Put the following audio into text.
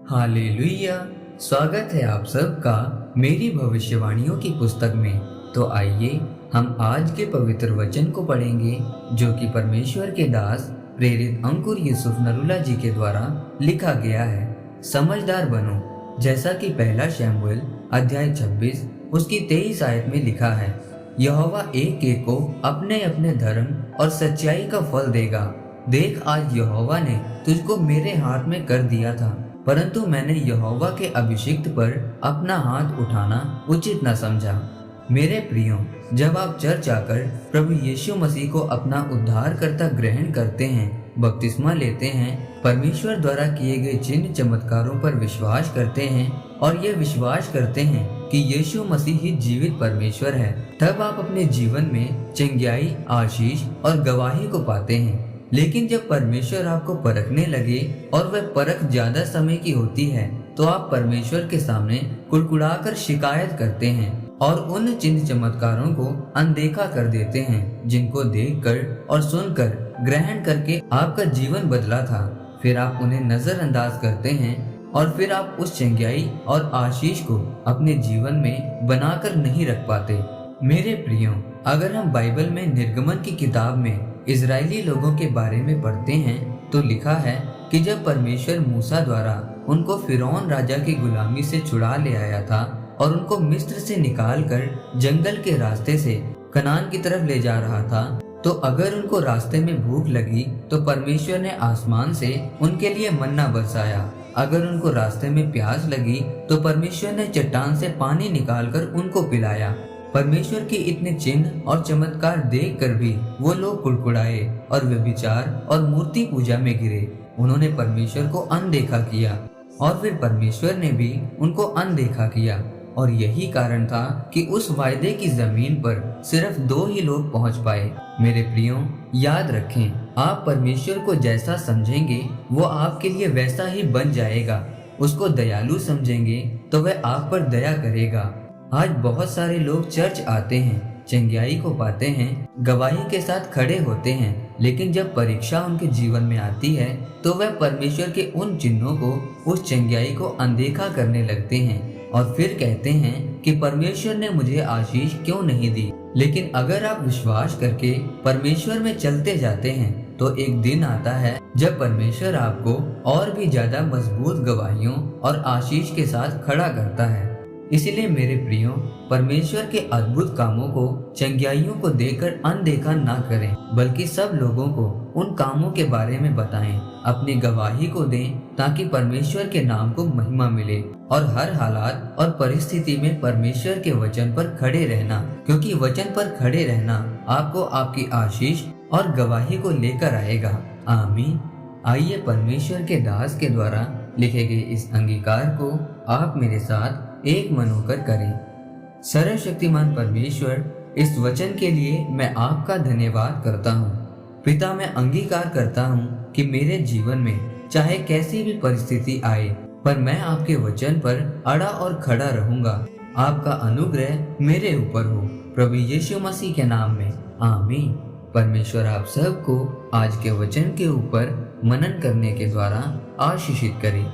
Hallelujah. स्वागत है आप सबका मेरी भविष्यवाणियों की पुस्तक में। तो आइए हम आज के पवित्र वचन को पढ़ेंगे जो कि परमेश्वर के दास प्रेरित अंकुर यूसुफ नरूला जी के द्वारा लिखा गया है। समझदार बनो, जैसा कि पहला शमूएल अध्याय 26 उसकी 23 आयत में लिखा है, यहोवा एक एक को अपने अपने धर्म और सच्चाई का फल देगा। देख, आज यहोवा ने तुझको मेरे हाथ में कर दिया था, परंतु मैंने यहोवा के अभिषिक्त पर अपना हाथ उठाना उचित न समझा। मेरे प्रियो, जब आप चर्च आकर प्रभु यीशु मसीह को अपना उद्धारकर्ता ग्रहण करते हैं, बपतिस्मा लेते हैं, परमेश्वर द्वारा किए गए चिन्ह चमत्कारों पर विश्वास करते हैं और ये विश्वास करते हैं कि यीशु मसीह ही जीवित परमेश्वर है, तब आप अपने जीवन में चंगाई, आशीष और गवाही को पाते हैं। लेकिन जब परमेश्वर आपको परखने लगे और वह परख ज्यादा समय की होती है, तो आप परमेश्वर के सामने कुड़कुड़ाकर शिकायत करते हैं और उन चिन्ह चमत्कारों को अनदेखा कर देते हैं जिनको देखकर और सुनकर ग्रहण करके आपका जीवन बदला था। फिर आप उन्हें नजरअंदाज करते हैं और फिर आप उस चंगाई और आशीष को अपने जीवन में बनाकर नहीं रख पाते। मेरे प्रियो, अगर हम बाइबल में निर्गमन की किताब में इजरायली लोगों के बारे में पढ़ते हैं तो लिखा है कि जब परमेश्वर मूसा द्वारा उनको फिरौन राजा की गुलामी से छुड़ा ले आया था और उनको मिस्र से निकालकर जंगल के रास्ते से कनान की तरफ ले जा रहा था, तो अगर उनको रास्ते में भूख लगी तो परमेश्वर ने आसमान से उनके लिए मन्ना बरसाया। अगर उनको रास्ते में प्यास लगी तो परमेश्वर ने चट्टान से पानी निकालकर उनको पिलाया। परमेश्वर के इतने चिन्ह और चमत्कार देखकर भी वो लोग कुड़कुड़ाए और व्यभिचार और मूर्ति पूजा में गिरे। उन्होंने परमेश्वर को अनदेखा किया और फिर परमेश्वर ने भी उनको अनदेखा किया, और यही कारण था कि उस वायदे की जमीन पर सिर्फ 2 ही लोग पहुंच पाए। मेरे प्रियो, याद रखें, आप परमेश्वर को जैसा समझेंगे वो आपके लिए वैसा ही बन जाएगा। उसको दयालु समझेंगे तो वह आप पर दया करेगा। आज बहुत सारे लोग चर्च आते हैं, चंगाई को पाते हैं, गवाही के साथ खड़े होते हैं, लेकिन जब परीक्षा उनके जीवन में आती है तो वह परमेश्वर के उन चिन्हों को, उस चंगाई को अनदेखा करने लगते हैं और फिर कहते हैं कि परमेश्वर ने मुझे आशीष क्यों नहीं दी। लेकिन अगर आप विश्वास करके परमेश्वर में चलते जाते हैं तो एक दिन आता है जब परमेश्वर आपको और भी ज्यादा मजबूत गवाहियों और आशीष के साथ खड़ा करता है। इसीलिए मेरे प्रियो, परमेश्वर के अद्भुत कामों को, चंगाइयों को देखकर अनदेखा ना करें, बल्कि सब लोगों को उन कामों के बारे में बताएं, अपनी गवाही को दें, ताकि परमेश्वर के नाम को महिमा मिले। और हर हालात और परिस्थिति में परमेश्वर के वचन पर खड़े रहना, क्योंकि वचन पर खड़े रहना आपको आपकी आशीष और गवाही को लेकर आएगा। आमीन। आइए परमेश्वर के दास के द्वारा लिखे गए इस अंगीकार को आप मेरे साथ एक मन होकर करें। सर्वशक्तिमान परमेश्वर, इस वचन के लिए मैं आपका धन्यवाद करता हूँ। पिता, मैं अंगीकार करता हूँ कि मेरे जीवन में चाहे कैसी भी परिस्थिति आए, पर मैं आपके वचन पर अड़ा और खड़ा रहूंगा। आपका अनुग्रह मेरे ऊपर हो, प्रभु यीशु मसीह के नाम में, आमीन। परमेश्वर आप सबको आज के वचन के ऊपर मनन करने के द्वारा आशीषित करे।